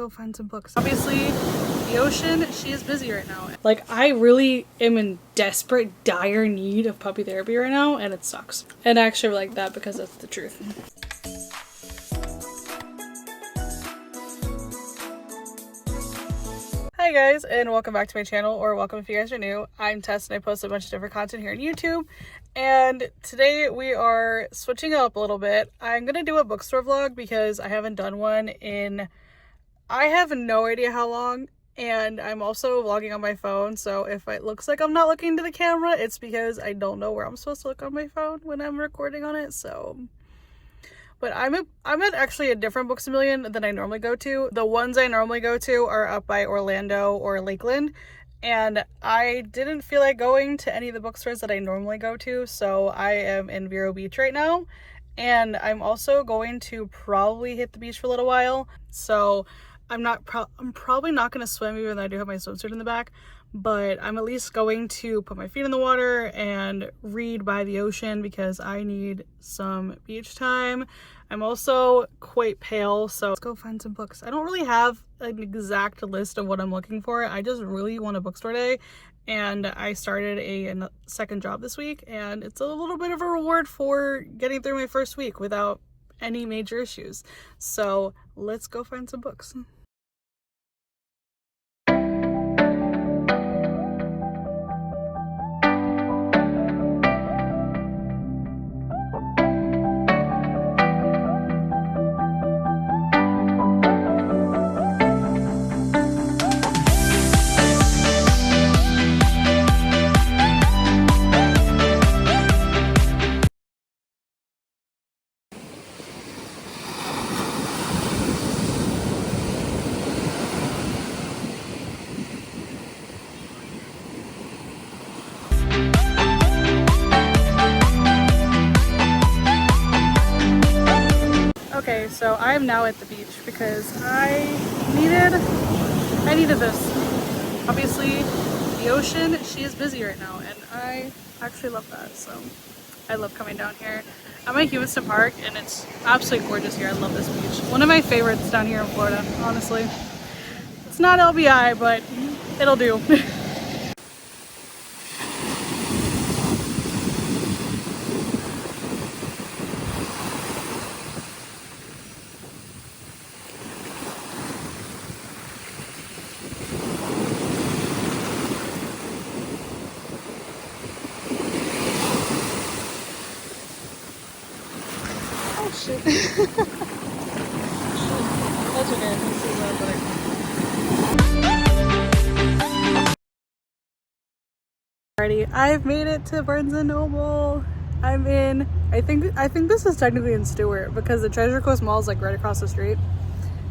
go find some books. Obviously, the ocean, she is busy right now. Like, I really am in desperate, dire need of puppy therapy right now, and it sucks. And I actually like that because that's the truth. Hi guys, and welcome back to my channel, or welcome if you guys are new. I'm Tess, and I post a bunch of different content here on YouTube. And today we are switching up a little bit. I'm gonna do a bookstore vlog because I haven't done one in, I have no idea how long. And I'm also vlogging on my phone, so if it looks like I'm not looking to the camera, it's because I don't know where I'm supposed to look on my phone when I'm recording on it, so. But I'm at actually a different Books A Million than I normally go to. The ones I normally go to are up by Orlando or Lakeland, and I didn't feel like going to any of the bookstores that I normally go to, so I am in Vero Beach right now. And I'm also going to probably hit the beach for a little while, so I'm probably not going to swim, even though I do have my swimsuit in the back, but I'm at least going to put my feet in the water and read by the ocean because I need some beach time. I'm also quite pale, so let's go find some books. I don't really have an exact list of what I'm looking for. I just really want a bookstore day, and I started a second job this week, and it's a little bit of a reward for getting through my first week without any major issues. So let's go find some books. Okay, so I am now at the beach because I needed this. Obviously, the ocean, she is busy right now, and I actually love that, so I love coming down here. I'm at Humiston Park, and it's absolutely gorgeous here. I love this beach. One of my favorites down here in Florida, honestly. It's not LBI, but it'll do. Shit. That's okay. This is Alrighty, I've made it to Barnes & Noble. I'm in, I think this is technically in Stewart because the Treasure Coast Mall is like right across the street.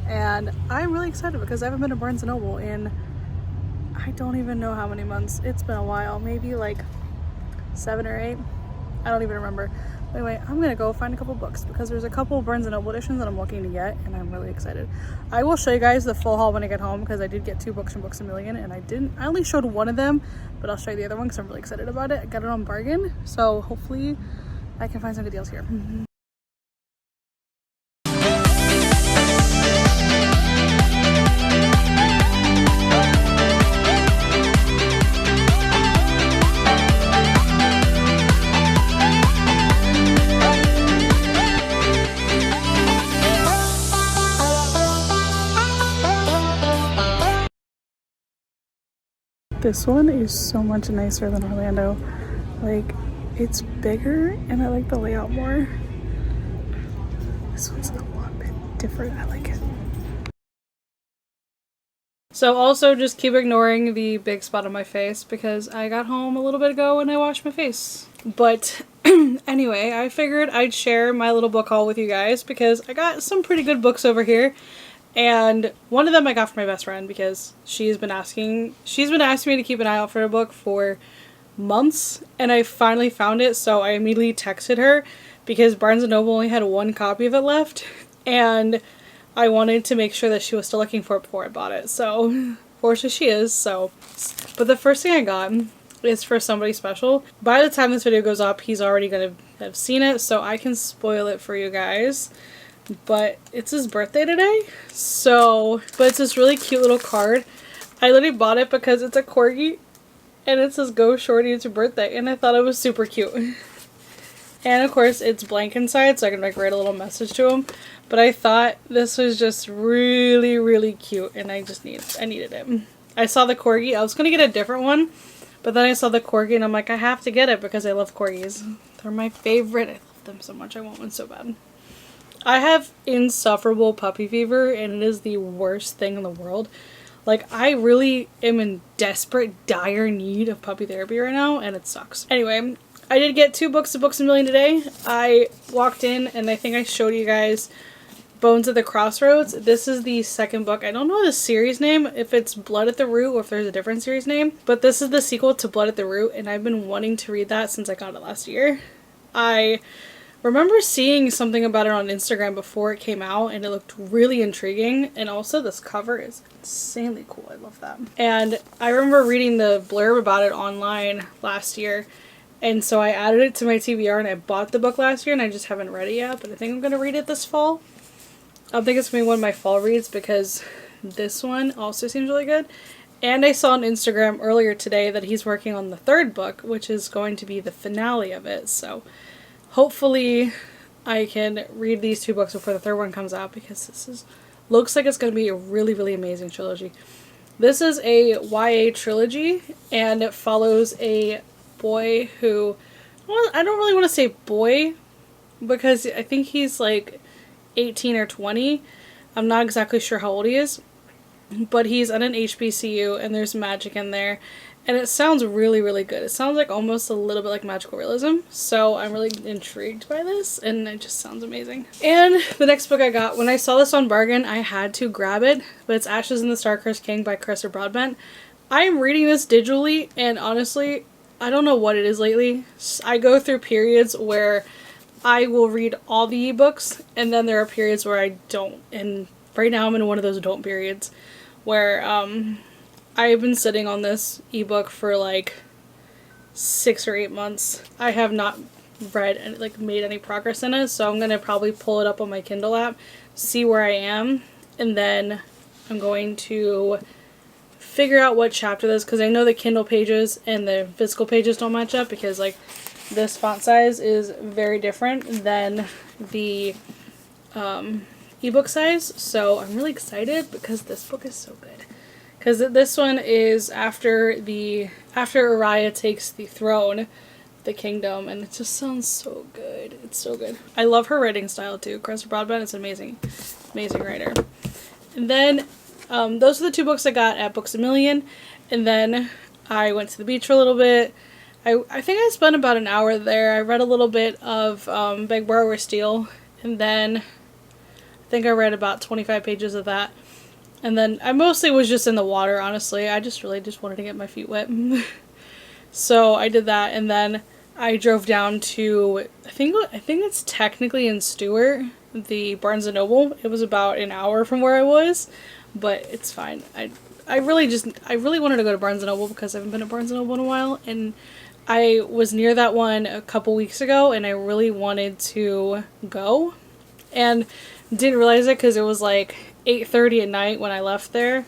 And I'm really excited because I haven't been to Barnes & Noble in, I don't even know how many months. It's been a while, maybe like 7 or 8. I don't even remember. Anyway, I'm gonna go find a couple books because there's a couple Barnes & Noble editions that I'm looking to get, and I'm really excited. I will show you guys the full haul when I get home because I did get 2 books from Books A Million, and I only showed one of them, but I'll show you the other one because I'm really excited about it. I got it on bargain, so hopefully I can find some good deals here. This one is so much nicer than Orlando. Like, it's bigger and I like the layout more. This one's a lot bit different. I like it. So also just keep ignoring the big spot on my face because I got home a little bit ago and I washed my face. But anyway, I figured I'd share my little book haul with you guys because I got some pretty good books over here. And one of them I got from my best friend because she's been asking me to keep an eye out for a book for months, and I finally found it, so I immediately texted her because Barnes & Noble only had 1 copy of it left, and I wanted to make sure that she was still looking for it before I bought it. So fortunately she is. So, but the first thing I got is for somebody special. By the time this video goes up, he's already gonna have seen it, so I can spoil it for you guys. but it's his birthday today. So, but it's this really cute little card. I literally bought it because it's a corgi and it says go shorty, it's your birthday, and I thought it was super cute. And of course it's blank inside, so I can like write a little message to him. But I thought this was just really, really cute, and I needed it. I saw the corgi. I was gonna get a different one, but then I saw the corgi and I'm like, I have to get it because I love corgis. They're my favorite. I love them so much. I want one so bad. I have insufferable puppy fever, and it is the worst thing in the world. Like, I really am in desperate, dire need of puppy therapy right now, and it sucks. Anyway, I did get 2 books of Books A Million today. I walked in, and I think I showed you guys Bones at the Crossroads. This is the second book. I don't know the series name, if it's Blood at the Root or if there's a different series name, but this is the sequel to Blood at the Root, and I've been wanting to read that since I got it last year. I remember seeing something about it on Instagram before it came out, and it looked really intriguing, and also this cover is insanely cool. I love that. And I remember reading the blurb about it online last year, and so I added it to my TBR, and I bought the book last year, and I just haven't read it yet, but I think I'm going to read it this fall. I think it's going to be one of my fall reads because this one also seems really good. And I saw on Instagram earlier today that he's working on the 3rd book, which is going to be the finale of it, so hopefully I can read these 2 books before the 3rd one comes out, because looks like it's going to be a really, really amazing trilogy. This is a YA trilogy, and it follows a boy who, well, I don't really want to say boy, because I think he's like 18 or 20. I'm not exactly sure how old he is, but he's at an HBCU, and there's magic in there. And it sounds really, really good. It sounds like almost a little bit like magical realism. So I'm really intrigued by this, and it just sounds amazing. And the next book I got, when I saw this on bargain, I had to grab it. But it's Ashes in the Star-Cursed King by Cressida Broadbent. I am reading this digitally, and honestly, I don't know what it is lately. I go through periods where I will read all the ebooks, and then there are periods where I don't. And right now I'm in one of those don't periods where I've been sitting on this ebook for like 6 or 8 months. I have not read and like made any progress in it, so I'm gonna probably pull it up on my Kindle app, see where I am, and then I'm going to figure out what chapter this, because I know the Kindle pages and the physical pages don't match up, because like this font size is very different than the ebook size. So I'm really excited because this book is so good. Because this one is after Uriah takes the throne, the kingdom, and it just sounds so good. It's so good. I love her writing style too. Cressida Broadbent is an amazing writer. And then those are the 2 books I got at Books A Million. And then I went to the beach for a little bit. I think I spent about an hour there. I read a little bit of Beg, Borrow, or Steal, and then I think I read about 25 pages of that. And then I mostly was just in the water, honestly. I just really wanted to get my feet wet. So I did that, and then I drove down to, I think it's technically in Stewart, the Barnes & Noble. It was about an hour from where I was, but it's fine. I really wanted to go to Barnes & Noble because I haven't been to Barnes & Noble in a while, and I was near that one a couple weeks ago, and I really wanted to go, and didn't realize it because it was like 8:30 at night when I left that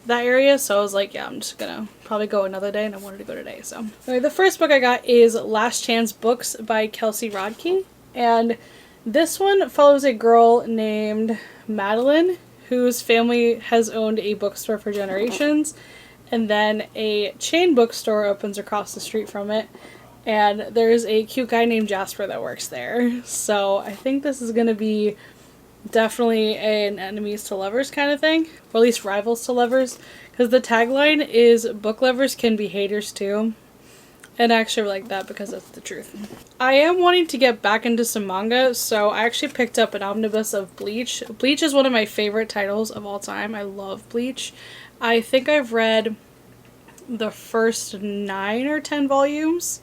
area, so I was like, yeah, I'm just gonna probably go another day, and I wanted to go today. So anyway, the first book I got is Last Chance Books by Kelsey Rodkey, and this one follows a girl named Madeline whose family has owned a bookstore for generations, and then a chain bookstore opens across the street from it, and there's a cute guy named Jasper that works there. So I think this is gonna be definitely an enemies to lovers kind of thing, or at least rivals to lovers, because the tagline is book lovers can be haters too, and I actually like that because that's the truth. I am wanting to get back into some manga, so I actually picked up an omnibus of Bleach. Bleach is one of my favorite titles of all time. I love Bleach. I think I've read the first 9 or 10 volumes,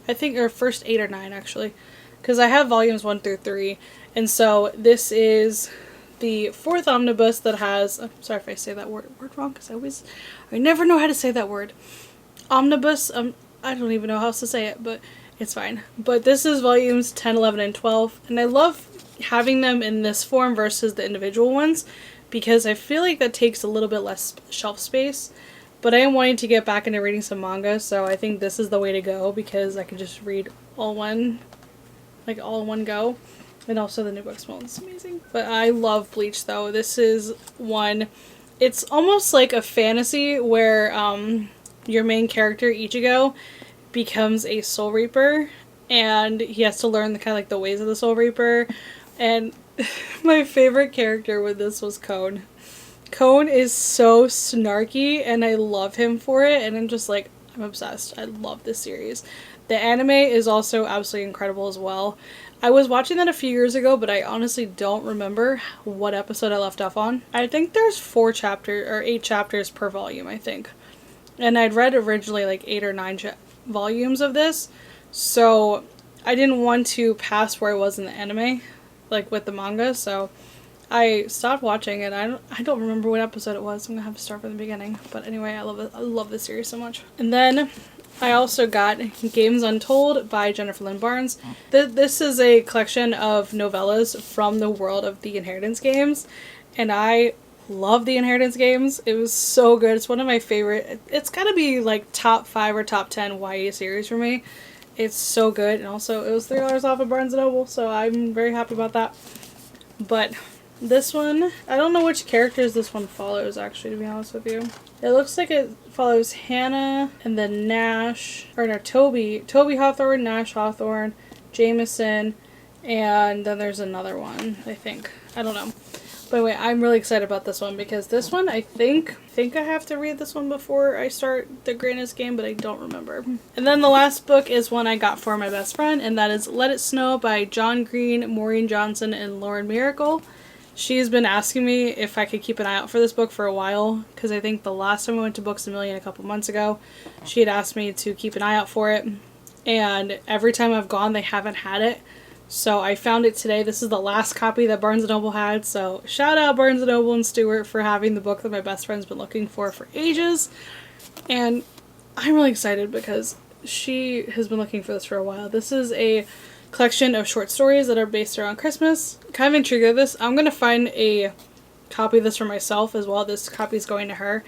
I think, or first 8 or 9 actually, because I have volumes 1 through 3. And so this is the 4th omnibus that has, I'm sorry if I say that word wrong, because I never know how to say that word. Omnibus, I don't even know how else to say it, but it's fine. But this is volumes 10, 11, and 12, and I love having them in this form versus the individual ones, because I feel like that takes a little bit less shelf space. But I am wanting to get back into reading some manga, so I think this is the way to go because I can just read all in one go. And also the new book smells amazing. But I love Bleach though. This is one, it's almost like a fantasy where your main character, Ichigo, becomes a Soul Reaper. And he has to learn the kind of like the ways of the Soul Reaper. And my favorite character with this was Cone. Cone is so snarky and I love him for it, and I'm just like, I'm obsessed. I love this series. The anime is also absolutely incredible as well. I was watching that a few years ago, but I honestly don't remember what episode I left off on. I think there's 8 chapters per volume, I think. And I'd read originally like 8 or 9 volumes of this, so I didn't want to pass where I was in the anime, like with the manga, so I stopped watching it. I don't remember what episode it was. I'm gonna have to start from the beginning. But anyway, I love it. I love this series so much. And then I also got Games Untold by Jennifer Lynn Barnes. This is a collection of novellas from the world of the Inheritance games, and I love the Inheritance games. It was so good. It's one of my favorite. It's gotta be like top 5 or top 10 YA series for me. It's so good, and also it was $3 off at Barnes & Noble, so I'm very happy about that. But this one, I don't know which characters this one follows, actually, to be honest with you. It looks like it follows Hannah and then Nash, or no, Toby Hawthorne, Nash Hawthorne, Jameson, and then there's another one, I think. I don't know. But anyway, I'm really excited about this one because this one, I think I have to read this one before I start the Greatest Game, but I don't remember. And then the last book is one I got for my best friend, and that is Let It Snow by John Green, Maureen Johnson, and Lauren Miracle. She's been asking me if I could keep an eye out for this book for a while, because I think the last time I went to Books A Million a couple months ago, she had asked me to keep an eye out for it, and every time I've gone, they haven't had it. So I found it today. This is the last copy that Barnes & Noble had, so shout out Barnes & Noble and Stuart for having the book that my best friend's been looking for ages. And I'm really excited because she has been looking for this for a while. This is a collection of short stories that are based around Christmas. Kind of intrigued with this. I'm going to find a copy of this for myself as well. This copy is going to her.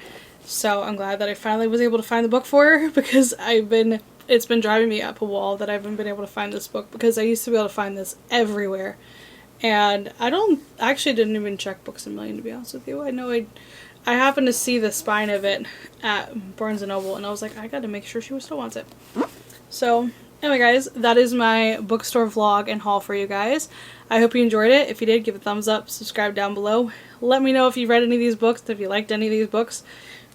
So I'm glad that I finally was able to find the book for her because it's been driving me up a wall that I haven't been able to find this book because I used to be able to find this everywhere. And I actually didn't even check Books A Million, to be honest with you. I know I happened to see the spine of it at Barnes & Noble and I was like, I gotta make sure she still wants it. So anyway guys, that is my bookstore vlog and haul for you guys. I hope you enjoyed it. If you did, give it a thumbs up, subscribe down below. Let me know if you've read any of these books, if you liked any of these books.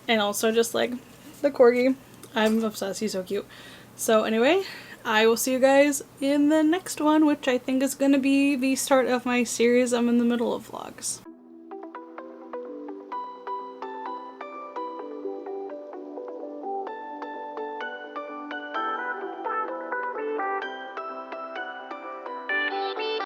And also just like the corgi. I'm obsessed, he's so cute. So anyway, I will see you guys in the next one, which I think is going to be the start of my series I'm in the middle of vlogs.